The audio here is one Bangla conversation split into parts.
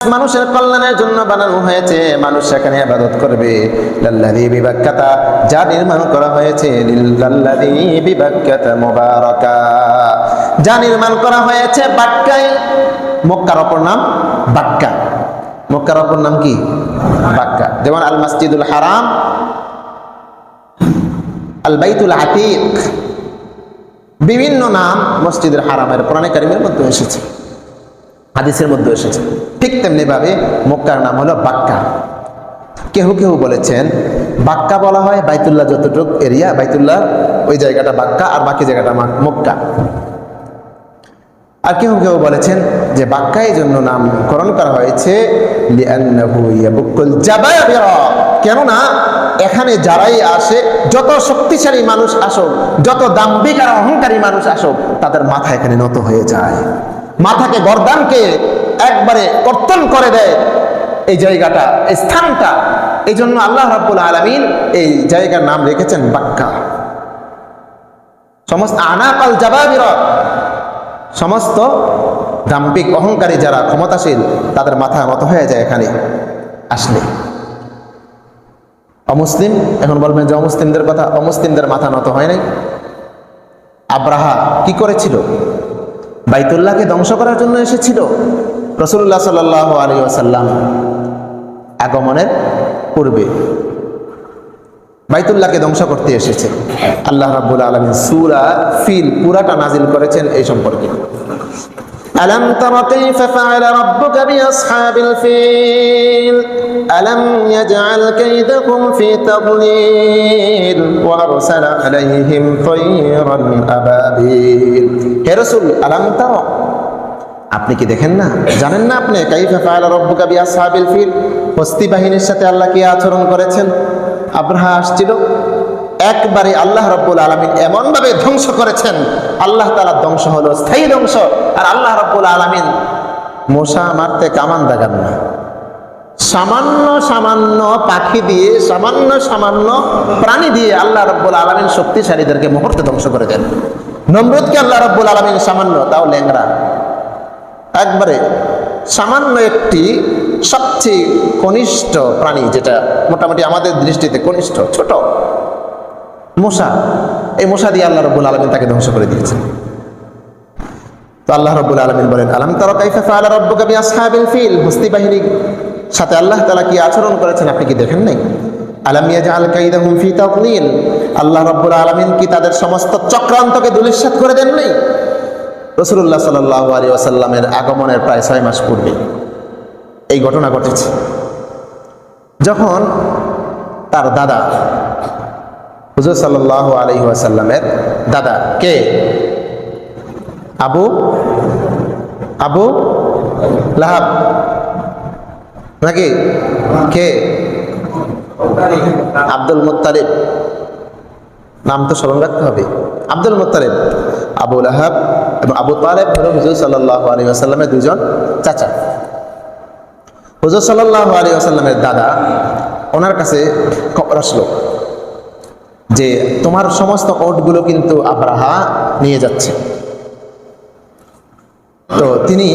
মানুষের কল্যাণের জন্য বানানো হয়েছে, মানুষ সেখানে ইবাদত করবে। লাল্লাযী বিবাক্কাতা, যা নির্মাণ করা হয়েছে, লিল্লাযী বিবাক্কাতা মুবারাকা, যা নির্মাণ করা হয়েছে বাক্কায়। মক্কার অপর নাম বাক্কা। মক্কার অপর নাম কি? বাক্কা। যেমন আল মসজিদুল হারাম, আল বাইতুল আতীক, বিভিন্ন নাম মসজিদুল হারামের কোরআনে কারীমের মধ্যে এসেছে, হাদিসের মধ্যে এসেছে। ঠিক তেমনি ভাবে মক্কার নাম হলো বাক্কা। কেউ কেউ বলেছেন বাক্কা বলা হয় বাইতুল্লাহ যতটুক এরিয়া, বাইতুল্লাহ ওই জায়গাটা বাক্কা, আর বাকি জায়গাটা মক্কা। আর কেউ কেউ বলেছেন যে বাক্কা এই জন্য নামকরণ করা হয়েছে লিআন্নাহু ইয়াবুকুল জাবাবিরা, কেননা এখানে যারাই আসে, যত শক্তিশালী মানুষ আসুক, যত দাম্ভিক আর অহংকারী মানুষ আসুক, তাদের মাথা এখানে নত হয়ে যায়, মাথাকে গর্দানকে একবারে কর্তন করে দেয় এই জায়গাটা, এই স্থানটা। এই জন্য আল্লাহ রাব্বুল আলামিন এই জায়গার নাম রেখেছেন বাক্কা। সমস্ত আনাকাল জাবাবিরা, সমস্ত দাম্ভিক অহংকারী যারা ক্ষমতাশীল, তাদের মাথা নত হয়ে যায় এখানে আসলে। অমুসলিম, এখন বলবেন যে অমুসলিমদের কথা, অমুসলিমদের মাথা নত হয় নাই। আব্রাহা কি করেছিল? বাইতুল্লাহকে ধ্বংস করার জন্য এসেছিল। রাসূলুল্লাহ সাল্লাল্লাহু আলাইহি ওয়াসাল্লাম আগমনের পূর্বে বাইতুল্লাহকে ধ্বংস করতে এসেছে। আল্লাহ রাব্বুল আলামিন সূরা ফিল পুরাটা নাজিল করেছেন এই সম্পর্কে। আলাম তারা কাইফা ফাআলা রাব্বুকা বিআসহাবিল ফিল আলাম ইয়াজআল কাইদাহুম ফি তাদলিল ওয়া আরসালা আলাইহিম তায়রান আবাবিল। হে রাসূল, আলাম তারা, আপনি কি দেখেন না, জানেন না আপনি কাইফা ফাআলা রাব্বুকা বিআসহাবিল ফিল, হস্তি বাহিনীর সাথে আল্লাহ কি আচরণ করেছেন? আব্রাহা আসছিল, একবারে আল্লাহ রাব্বুল আলামিন এমন ভাবে ধ্বংস করেছেন, আল্লাহ তাআলা ধ্বংস হলো স্থায়ী ধ্বংস। আর আল্লাহ রাব্বুল আলামিন মশা মারতে কামান দাগান না, সামান্য সামান্য পাখি দিয়ে, সামান্য সামান্য প্রাণী দিয়ে আল্লাহ রাব্বুল আলামিন শক্তিশালীদেরকে মুহূর্তে ধ্বংস করে দেন। নমরুদকে আল্লাহ রাব্বুল আলামিন সামান্য, তাও ল্যাংড়া, একবারে সামান্য একটি সবচেয়ে কনিষ্ঠ প্রাণী, যেটা মোটামুটি আমাদের দৃষ্টিতে কনিষ্ঠ, ছোট মশা, এই মশা দিয়ে আল্লাহ রাব্বুল আলামিন তাকে ধ্বংস করে দিয়েছেন। তো আল্লাহ রাব্বুল আলামিন বলেন আলাম তারা কাইফা ফাআলা রাব্বুকা বিআসহাবিল ফিল, হস্তি বাহিনীর সাথে আল্লাহ তাআলা কি আচরণ করেছেন আপনি কি দেখেন নাই? আলাম ইয়াজআল কাইদাহুম ফি তাদলিল, আল্লাহ রাব্বুল আলামিন কি তাদের সমস্ত চক্রান্তকে ধূলিসাৎ করে দেন নাই? রাসূলুল্লাহ সাল্লাল্লাহু আলাইহি ওয়াসাল্লামের আগমনের প্রায় 6 মাস পূর্বে এই ঘটনা ঘটেছে। যখন তার দাদা হুজুর সাল্লাল্লাহু আলাইহি ওয়াসাল্লামের দাদা, কে? আবু লাহাব নাকি কে? আব্দুল মুত্তালিব, নাম তো স্মরণ রাখতে হবে। আব্দুল মুত্তালিব, আবু লাহাব এবং আবু তালেব হলো হুজুর সাল্লাল্লাহু আলাইহি ওয়াসাল্লামের দুইজন চাচা। হুজুর সাল্লাল্লাহু আলাইহি ওয়াসাল্লামের দাদা, ওনার কাছে খবর আসলো যে তোমার সমস্ত ওটগুলো কিন্তু আব্রাহা নিয়ে যাচ্ছে। তো তিনি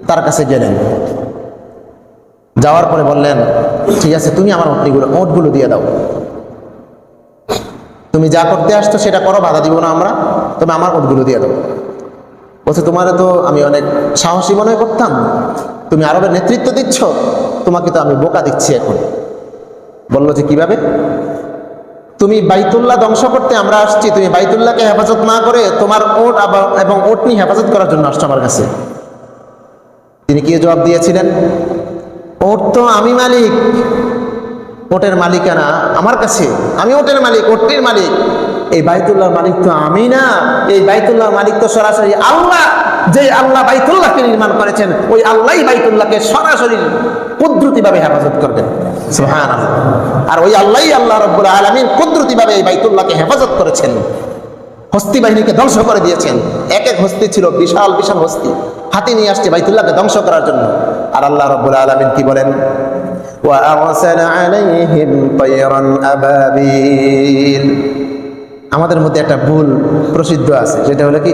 তার কাছে গেলেন, যাওয়ার পরে বললেন ঠিক আছে, তুমি আমার ওটগুলো দিয়ে দাও, তুমি যা করতে আসছো সেটা করো, বাধা দিব না আমরা, তবে আমার ওটগুলো দিয়ে দাও। বলছে তোমার তো আমি অনেক সাহসী মনে করতাম, তুমি আরবের নেতৃত্ব দিচ্ছ, তোমাকে তো আমি বোকা দিচ্ছি এখন। বললো যে কিভাবে? তুমি বাইতুল্লাহ ধ্বংস করতে আমরা আসছি, তুমি বাইতুল্লাহকে হেফাজত না করে তোমার ওট এবং ওটনি হেফাজত করার জন্য আসছো আমার কাছে। তিনি কি জবাব দিয়েছিলেন? ওট তো আমি মালিক, ওটের মালিকানা আমার কাছে, আমি ওটের মালিক, ওটটির মালিক। এই বাইতুল্লাহর মালিক তো আমি না, এই বাইতুল্লাহর মালিক তো সরাসরি আল্লাহ। যে আল্লাহ বাইতুল্লাহকে নির্মাণ করেছেন, ওই আল্লাহই বাইতুল্লাহকে সরাসরি কুদরতিভাবে হেফাজত করবেন। সুবহানাল্লাহ। আর ওই আল্লাহই, আল্লাহ রাব্বুল আলামিন কুদরতিভাবে এই বাইতুল্লাহকে হেফাজত করেছেন, হস্তি বাহিনীকে ধ্বংস করে দিয়েছেন। এক এক হস্তি ছিল বিশাল বিশাল হস্তি, হাতি নিয়ে আসছে বাইতুল্লাহকে ধ্বংস করার জন্য। আর আল্লাহ রাব্বুল আলামিন কি বলেন? ওয়া আরসালা আলাইহিম তায়রান আবাবিল। আমাদের মধ্যে একটা ভুল প্রসিদ্ধ আছে, সেটা হলো কি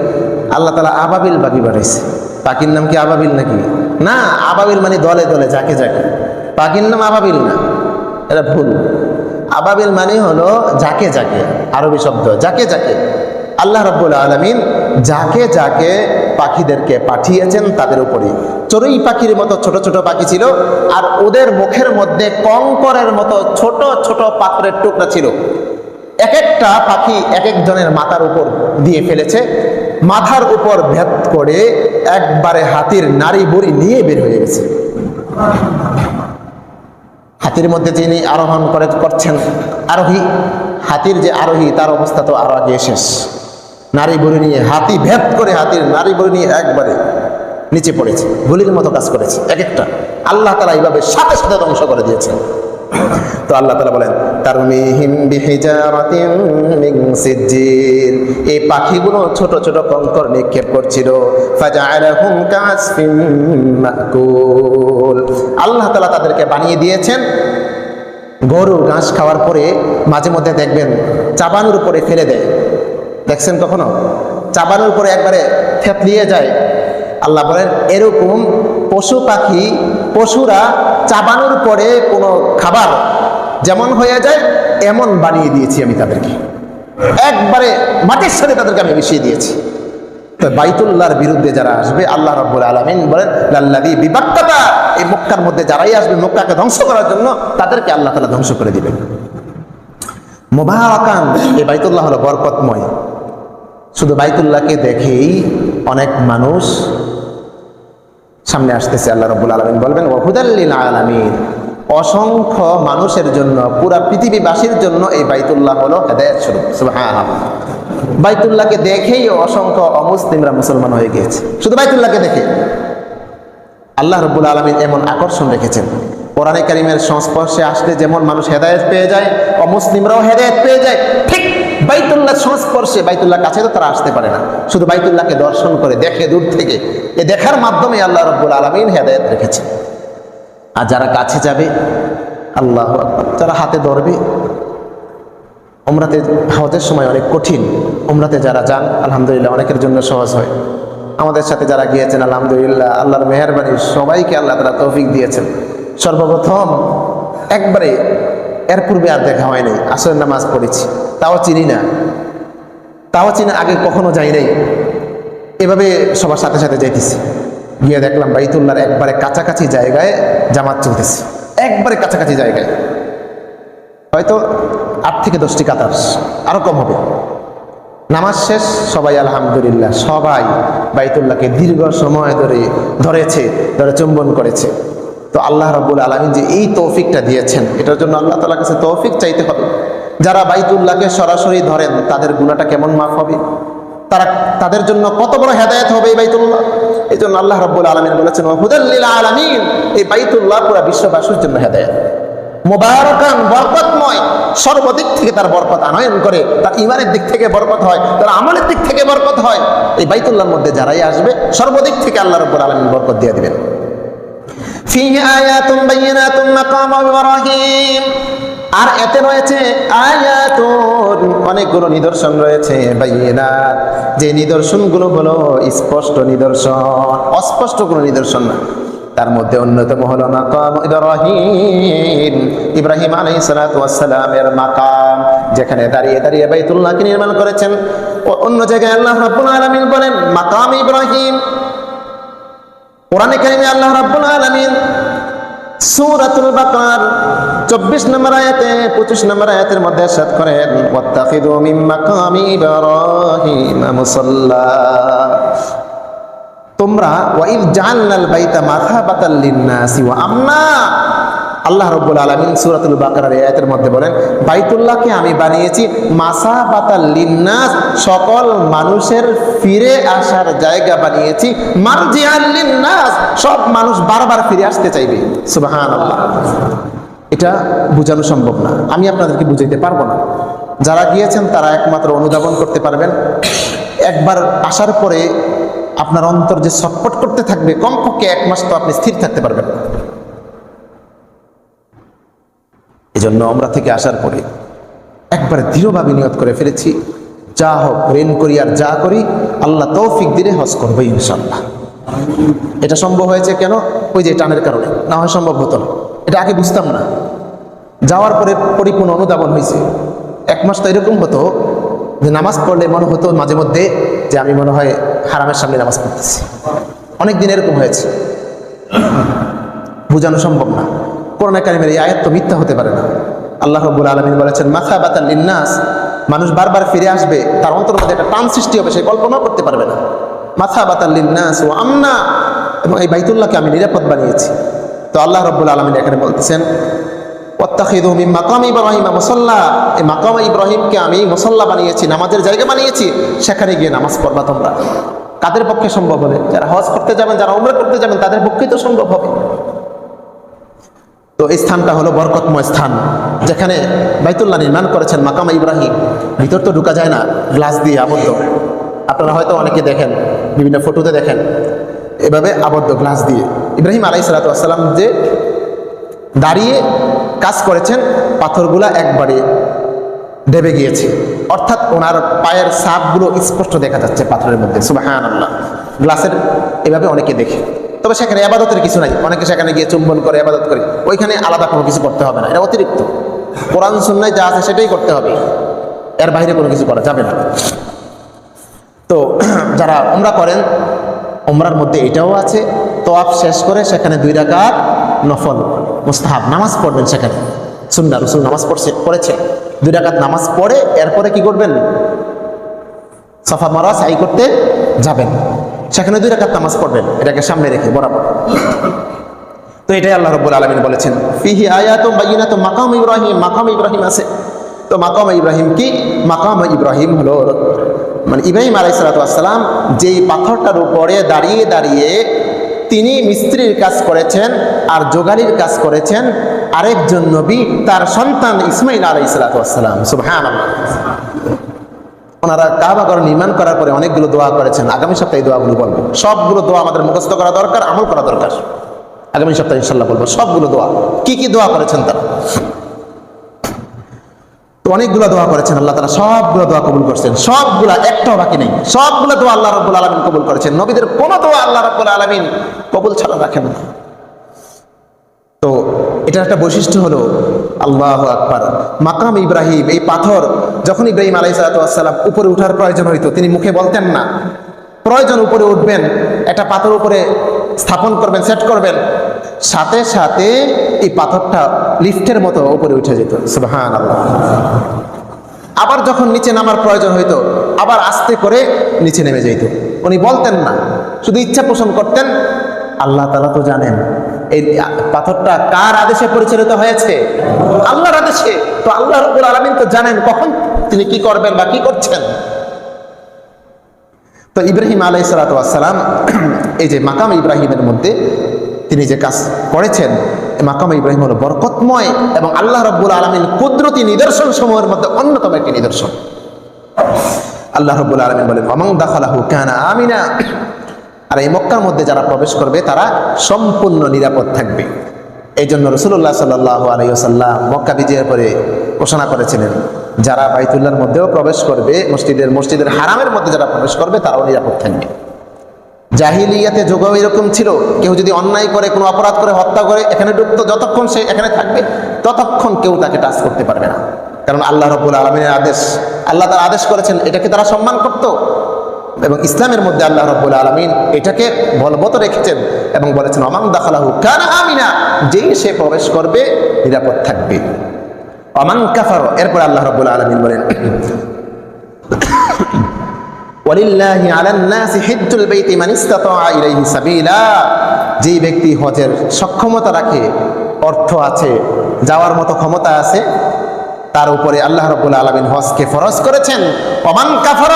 আল্লাহ তাআলা আবাবিল পাখি পাঠাইছে। পাখির নাম কি আবাবিল নাকি? না, আবাবিল মানে দলে দলে, যাকে যাকে। পাখির নাম আবাবিল না, এটা ভুল। আবাবিল মানে হলো যাকে যাকে, আরবি শব্দ যাকে যাকে। আল্লাহ রাব্বুল আলামিন যাকে যাকে পাখিদেরকে পাঠিয়েছেন তাদের উপরে। চড়ুই পাখির মতো ছোট ছোট পাখি ছিল, আর ওদের মুখের মধ্যে কঙ্করের মতো ছোট ছোট পাথরের টুকরা ছিল। এক একটা পাখি এক একজনের মাথার উপর দিয়ে ফেলেছে, মাথার উপর ভেদ করে একবারে হাতির নাড়ি বুড়ি নিয়ে বের হয়ে গেছে। হাতির মধ্যে যিনি আরোহণ করছেন আরোহী, হাতির যে আরোহী তার অবস্থা তো আরো আগে শেষ। নারী বুড়ি নিয়ে হাতি ভেদ করে হাতির নারী বুড়ি নিয়ে একবারে নিচে পড়েছে, গুলির মতো কাজ করেছে এক একটা। আল্লাহ তাআলা এইভাবে সাথে সাথে ধ্বংস করে দিয়েছেন। তো আল্লাহ তাআলা বলেন তারমিহিম বিহিজারাতিন মিন সিজ্জিল, এই পাখিগুলো ছোট ছোট কঙ্কর নিক্ষেপ করছিল। ফাজআলাহুম কাসফিন মাকুল, আল্লাহ তাআলা তাদেরকে বানিয়ে দিয়েছেন গরু ঘাস খাওয়ার পরে মাঝে মধ্যে দেখবেন চাবানোর উপরে ফেলে দেয়, দেখছেন কখনো? চাবানোর উপরে একবারে থেতলিয়ে যায়। আল্লাহ বলেন এরকম পশু পাখি, পশুরা চাবানোর পরে কোনো খাবার যেমন হয়ে যায় এমন বানিয়ে দিয়েছি আমি তাদেরকে, একবারে মাটির সাথে তাদেরকে আমি মিশিয়ে দিয়েছি। তো বাইতুল্লাহর বিরুদ্ধে যারা আসবে, আল্লাহ রাব্বুল আলামিন বলেন লাল্লাযী বিবাক্কাতা, এই মক্কার মধ্যে যারাই আসবে মক্কাকে ধ্বংস করার জন্য তাদেরকে আল্লাহ তাআলা ধ্বংস করে দিবেন। মুবারাকান, এই বাইতুল্লাহ হলো বরকতময়। শুধু বাইতুল্লাহকে দেখেই অনেক মানুষ সামনে আসতেছে। আল্লাহ রাব্বুল আলামিন বলবেন ওয়া হুদাল লিল আলামিন, অসংখ্য মানুষের জন্য, পুরা পৃথিবীবাসীর জন্য এই বাইতুল্লাহ হলো হেদায়েত স্বরূপ। সুবহানাল্লাহ, বাইতুল্লাহকে দেখেই অসংখ্য অমুসলিমরা মুসলমান হয়ে গিয়েছে, শুধু বাইতুল্লাহকে দেখে। আল্লাহ রাব্বুল আলামিন এমন আকর্ষণ রেখেছেন, কোরআনে কারীমের সংস্পর্শে আসলে যেমন মানুষ হেদায়েত পেয়ে যায়, অমুসলিমরাও হেদায়েত পেয়ে যায়, ঠিক বাইতুল্লাহর সংস্পর্শে, বাইতুল্লাহর কাছে তো তারা আসতে পারে না, শুধু বাইতুল্লাহকে দর্শন করে দেখে দূর থেকে, এ দেখার মাধ্যমে আল্লাহ রাব্বুল আলামিন হেদায়েত রেখেছেন। আর যারা কাছে যাবে, আল্লাহু আকবার, যারা হাতে ধরবে, উমরাতে হজের সময় অনেক কঠিন, উমরাতে যারা যান আলহামদুলিল্লাহ অনেকের জন্য সহজ হয়। আমাদের সাথে যারা গিয়েছেন আলহামদুলিল্লাহ আল্লাহর মেহেরবানি, সবাইকে আল্লাহ তাআলা তৌফিক দিয়েছেন। সর্বপ্রথম একবারে এর পূর্বে আর দেখা হয় নাই, আসরের নামাজ পড়েছি, তাও চিনি না, আগে কখনো যাই নাই, এভাবে সবার সাথে সাথে যাইতেছি। গিয়ে দেখলাম বাইতুল্লাহর একবারে কাছাকাছি জায়গায় জামাত চলতেছে, একবারে কাছাকাছি জায়গায়, হয়তো 8 থেকে 10টি কাতার, আরো কম হবে। নামাজ শেষ, সবাই আলহামদুলিল্লাহ, সবাই বাইতুল্লাহকে দীর্ঘ সময় ধরে চুম্বন করেছে। তো আল্লাহ রাব্বুল আলামিন যে এই তৌফিকটা দিয়েছেন, এটার জন্য আল্লাহ তাআলার কাছে তৌফিক চাইতে হবে। যারা বাইতুল্লাহকে সরাসরি ধরেন তাদের গুনাহটা কেমন মাফ হবে, তাদের জন্য কত বড় হেদায়েত হবে এই বাইতুল্লাহ। এই জন্য আল্লাহ রাব্বুল আলামিন বলেছেন ওয়া হুদাল লিল আলামিন, এই বাইতুল্লাহ পুরো বিশ্ববাসীর জন্য হেদায়েত। মুবারাকান, বরকতময়, সর্বদিক থেকে তার বরকত আনয়ন করে, তার ঈমানের দিক থেকে বরকত হয়, তার আমলের দিক থেকে বরকত হয়। এই বাইতুল্লাহর মধ্যে যারাই আসবে সর্বদিক থেকে আল্লাহ রাব্বুল আলামিন বরকত দিয়ে দিবেন। ফীহি আয়াতুন বাইয়িনাতুন মাকাম ইব্রাহিম, আর এতে রয়েছে আয়াতুন, অনেকগুলো নিদর্শন রয়েছে, বাইয়িনাত, যে নিদর্শনগুলো হলো স্পষ্ট নিদর্শন, অস্পষ্ট কোনো নিদর্শন না। তার মধ্যে অন্যতম হলো মাকাম ইব্রাহিম, ইব্রাহিম আলাইহিস সালাতু ওয়াস সালামের মাকাম, যেখানে দাঁড়িয়ে দাঁড়িয়ে বাইতুল্লাহকে নির্মাণ করেছেন। অন্য জায়গায় আল্লাহ রাব্বুল আলামিন বলেন মাকাম ইব্রাহিম। কোরআনে কারিমে আল্লাহ রাব্বুল আলামিন সূরাতুল বাকার 24 নম্বর আয়াতে 25 নম্বর আয়াতের মধ্যে ইরশাদ করেন ওয়াত্তাখিযু মিন মাকামি ইব্রাহিম মুসাল্লা, তোমরা ওয়াইল জাআলনাল বাইতা মাসাবাতাল লিন-নাসি ওয়া আমনা। আল্লাহ রাব্বুল আলামিন সূরাতুল বাকারার এই আয়াতের মধ্যে বলেন বাইতুল্লাহকে আমি বানিয়েছি মাসাবাতাল লিন-নাস, সকল মানুষের ফিরে আসার জায়গা বানিয়েছি, মারজিআল লিন-নাস, সব মানুষ বারবার ফিরে আসতে চাইবে। সুবহানাল্লাহ, এটা বোঝানো সম্ভব না, আমি আপনাদেরকে বুঝাইতে পারবো না। যারা গিয়েছেন তারা একমাত্র অনুধাবন করতে পারবেন। একবার আসার পরে আপনার অন্তর যে ছটফট করতে থাকবে, কমপক্ষে 1 মাস তো আপনি স্থির থাকতে পারবেন। এজন্য আমরা থেকে আসার পরে একবারে দৃঢ়ভাবে নিয়ত করে ফেলেছি, যা হোক ঋণ করি আর যা করি আল্লাহ তৌফিক দিলে হজ করবো ইনশাআল্লাহ। এটা সম্ভব হয়েছে কেন? ওই যে টানের কারণে, না হয় সম্ভব হতো না। এটা আগে বুঝতাম না, যাওয়ার পরে পরিপূর্ণ অনুধাবন হয়েছে। 1 মাস তো এরকম হতো যে নামাজ পড়লে মনে হতো মাঝে মধ্যে যে আমি মনে হয় হারামের সামনে নামাজ পড়তেছি। অনেক দিন এরকম হয়েছে, বোঝানো সম্ভব না। কোরআন কারীমের এই আয়াত তো মিথ্যা হতে পারে না। আল্লাহ রাব্বুল আলামিন বলেছেন মাসাবাতাল লিন্নাস, মানুষ বারবার ফিরে আসবে, তার অন্তর মধ্যে একটা টান সৃষ্টি হবে, সে কল্পনাও করতে পারবে না। মাসাবাতাল লিন্নাস ওয়া আমনা, এবং এই বাইতুল্লাহকে আমি নিরাপদ বানিয়েছি। তো আল্লাহ রাব্বুল আলামিন এখানে বলতেছেন ওয়াত্তাখিযু মিন মাকামি ইব্রাহিম মুসাল্লা, এই মাকাম ইব্রাহিমকে আমি মুসাল্লা বানিয়েছি, নামাজের জায়গা বানিয়েছি, সেখানে গিয়ে নামাজ পড়বা তোমরা। কাদের পক্ষে সম্ভব হবে? যারা হজ করতে যাবেন, যারা উমরা করতে যাবেন, তাদের পক্ষেই তো সম্ভব হবে। তো এই স্থানটা হলো বরকতময় স্থান, যেখানে বাইতুল্লাহ নির্মাণ করেছেন মাকাম ইব্রাহিম। ভিতর তো ঢুকা যায় না, গ্লাস দিয়ে আবদ্ধ। আপনারা হয়তো অনেকে দেখেন, বিভিন্ন ফটোতে দেখেন এভাবে আবদ্ধ গ্লাস দিয়ে। ইব্রাহিম আলাইহিস সালাতু ওয়াস সালাম যে দাঁড়িয়ে কাজ করেছেন, পাথরগুলা একবারে দেবে গিয়েছে, অর্থাৎ ওনার পায়ের ছাপগুলো স্পষ্ট দেখা যাচ্ছে পাথরের মধ্যে। সুবহানাল্লাহ। গ্লাসের এভাবে অনেকে দেখে, তবে সেখানে ইবাদতের কিছু নাই। অনেকে সেখানে গিয়ে চুম্বন করে ইবাদত করে, ওইখানে আলাদা কোনো কিছু করতে হবে না, এটা অতিরিক্ত। কোরআন সুন্নায় যা আছে সেটাই করতে হবে, এর বাইরে কোনো কিছু করা যাবে না। তো যারা উমরা করেন, উমরার মধ্যে এটাও আছে, তওয়াফ শেষ করে সেখানে 2 রাকাত নফল মুস্তাহাব নামাজ পড়বেন। সেখানে সুন্নাহ, রাসূল নামাজ পড়েছে 2 রাকাত নামাজ পড়ে এরপরে কি করবেন? সাফা মারওয়া সাই করতে যাবেন, সেখানে 2 রাকাত নামাজ পড়বেন, এটাকে সামনে রেখে বরাবর। তো এটাই আল্লাহ রাব্বুল আলামিন বলেছেন ফিহি আয়াতুম বায়িনাতুম মাকাম ইব্রাহিম, মাকাম ইব্রাহিম আছে। তো মাকাম ইব্রাহিম কি? মাকাম ইব্রাহিম হলো মানে ইব্রাহিম আলাইহিস সালাতু ওয়াস সালাম যেই পাথরটার উপরে দাঁড়িয়ে দাঁড়িয়ে তিনি মিস্ত্রির কাজ করেছেন আর যোগালির কাজ করেছেন আরেকজন নবী, তার সন্তান ইসমাইল আলাইহিস সালাতু ওয়াস সালাম। সুবহানাল্লাহ। ওনারা কাবা ঘর নির্মাণ করার পরে অনেকগুলো দোয়া করেছেন। আগামী সপ্তাহে দোয়াগুলো বলবো। সবগুলো দোয়া আমাদের মুখস্থ করা দরকার, আমল করা দরকার। আগামী সপ্তাহে ইনশাআল্লাহ বলবো সবগুলো দোয়া, কি কি দোয়া করেছেন তারা। তো অনেকগুলো দোয়া করেছেন, আল্লাহ তাআলা সবগুলো দোয়া কবুল করেছেন, সবগুলা একটাও বাকি নেই। সবগুলো দোয়া আল্লাহ রাব্বুল আলামিন কবুল করেছেন। নবীদের কোনো দোয়া আল্লাহ রাব্বুল আলামিন কবুল ছাড়া রাখেন না। তো এটার একটা বৈশিষ্ট্য হলো আল্লাহু আকবার, মাকাম ইব্রাহিম। এই পাথর যখন ইব্রাহিম আলাইহিস সালাতু ওয়াস সালাম উপরে ওঠার প্রয়োজন হইতো, তিনি মুখে বলতেন না, প্রয়োজন উপরে উঠবেন, একটা পাথর উপরে স্থাপন করবেন, সেট করবেন, সাথে সাথে এই পাথরটা লিফটের মতো উপরে উঠে যেত। সুবহানাল্লাহ। আবার যখন নিচে নামার প্রয়োজন হইতো, আবার আস্তে করে নিচে নেমে যেত। উনি বলতেন না, শুধু ইচ্ছা পোষণ করতেন। আল্লাহ তাআলা তো জানেন এই পাথরটা কার আদেশে পরিচালিত হয়েছে, আল্লাহর আদেশে। তো আল্লাহ রাব্বুল আলামিন তো জানেন কখন তিনি কি করবেন বা কি করছেন। তো ইব্রাহিম আলাইহিস সালাতু ওয়াস সালাম এই যে মাকাম ইব্রাহিমের মধ্যে তিনি যে কাজ করেছেন, মাকাম ইব্রাহিম হলো বরকতময় এবং আল্লাহ রাব্বুল আলামিন কুদরতি নিদর্শন সমূহের মধ্যে অন্যতম একটি নিদর্শন। আল্লাহ রাব্বুল আলামিন বলেন ওয়ামান দাখালাহু কানা আমিনা, আর এই মক্কার মধ্যে যারা প্রবেশ করবে তারা সম্পূর্ণ নিরাপদ থাকবে। এই জন্য রাসূলুল্লাহ সাল্লাল্লাহু আলাইহি ওয়াসাল্লাম মক্কা বিজয়ের পরে ঘোষণা করেছিলেন, যারা বাইতুল্লাহর মধ্যেও প্রবেশ করবে, মসজিদের হারামের মধ্যে যারা প্রবেশ করবে তারাও নিরাপদ থাকবে। জাহিলিয়াতে যুগও এরকম ছিল, কেউ যদি অন্যায় করে, কোনো অপরাধ করে, হত্যা করে এখানে ঢুকতো, যতক্ষণ সে এখানে থাকবে ততক্ষণ কেউ তাকে টাচ করতে পারবে না। কারণ আল্লাহ রাব্বুল আলামিনের আদেশ, আল্লাহ তাআলা আদেশ করেছেন, এটাকে তারা সম্মান করত। এবং ইসলামের মধ্যে আল্লাহ রাব্বুল আলামিন এটাকে বলবৎ রেখেছেন এবং বলেছেন ওমান দাখালাহু কানা আমিনা, যেই সে প্রবেশ করবে নিরাপদ থাকবে। ওমান কাফার, এরপর আল্লাহ রাব্বুল আলামিন বলেন ওয়ালিল্লাহি আলান নাসি হিজ্জুল বাইতি মান ইসতাতা ইলাইহি সাবিলা, যেই ব্যক্তি হজের সক্ষমতা রাখে, অর্থ আছে, যাওয়ার মতো ক্ষমতা আছে, তার উপরে আল্লাহ রাব্বুল আলামিন হজকে ফরজ করেছেন। ওমান কাফার,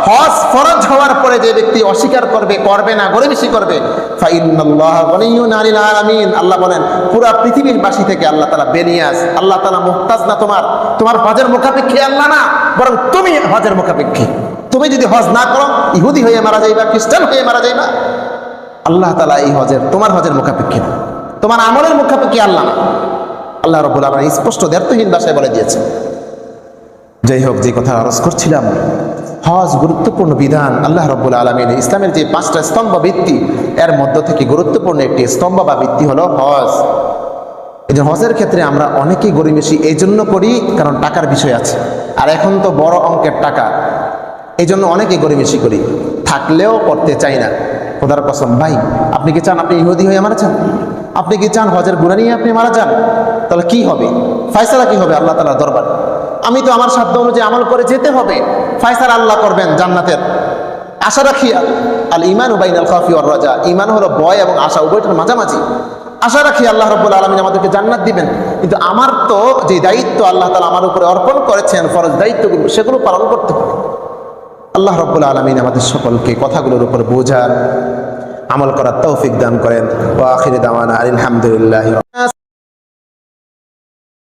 হজ ফরজ হওয়ার পরে যে ব্যক্তি অস্বীকার করবে, করবে না, গরিবেশি করবে, ফাইন্নাল্লাহা গনিয়্যুন আনিল আলামিন, আল্লাহ বলেন পুরা পৃথিবীর বাসী থেকে আল্লাহ তাআলা বেনিয়াজ। আল্লাহ তাআলা মুহতাজ না, তোমার হজের মুখাপেক্ষী আল্লাহ না, বরং তুমি হজের মুখাপেক্ষী। তুমি যদি হজ না করো, ইহুদি হয়ে মারা যাইবা, খ্রিস্টান হয়ে মারা যাইবা। আল্লাহ তাআলা এই হজের, তোমার হজের মুখাপেক্ষী না, তোমার আমলের মুখাপেক্ষী আল্লাহ না। আল্লাহ রাব্বুল আলামিন স্পষ্ট দ্ব্যর্থহীন ভাষায় বলে দিয়েছেন। যাই হোক, যে কথা আরজ করছিলাম, হজ গুরুত্বপূর্ণ বিধান। আল্লাহ রাব্বুল আলামিন ইসলামের যে 5টা স্তম্ভ ভিত্তি এর মধ্য থেকে গুরুত্বপূর্ণ একটি স্তম্ভ বা ভিত্তি হলো হজ। এই যে হজের ক্ষেত্রে আমরা অনেকেই গরিবেশি এই জন্য করি কারণ টাকার বিষয় আছে, আর এখন তো বড় অঙ্কের টাকা, এই জন্য অনেকেই গরিবেশি করি, থাকলেও করতে চাই না। খোদার কসম ভাই, আপনি কি চান আপনি ইহুদি হয়ে মারা যান? আপনি কি চান হজের গুনাহ নিয়ে আপনি মারা যান? তাহলে কি হবে? ফায়সালা কি হবে আল্লাহ তাআলার দরবার? আমি তো আমার সাধ্য অনুযায়ী আমল করে যেতে হবে, ফায়সালা আল্লাহ করবেন জান্নাতের। আশা রাখি আল ঈমানু বাইনাল খাউফি ওয়ার রাজা, ঈমান হলো ভয় এবং আশা, উভয়টার মাঝামাঝি। আশা রাখি আল্লাহ রাব্বুল আলামিন আমাদেরকে জান্নাত দিবেন, কিন্তু আমার তো যে দায়িত্ব আল্লাহ তাআলা আমার উপরে অর্পণ করেছেন, ফরজ দায়িত্বগুলো, সেগুলো পালন করতে হবে। আল্লাহ রাব্বুল আলামিন আমাদের সকলকে কথাগুলোর উপর বোঝার, আমল করার তৌফিক দান করেন। ওয়া আখিরু দাওয়ানা আলহামদুলিল্লাহি।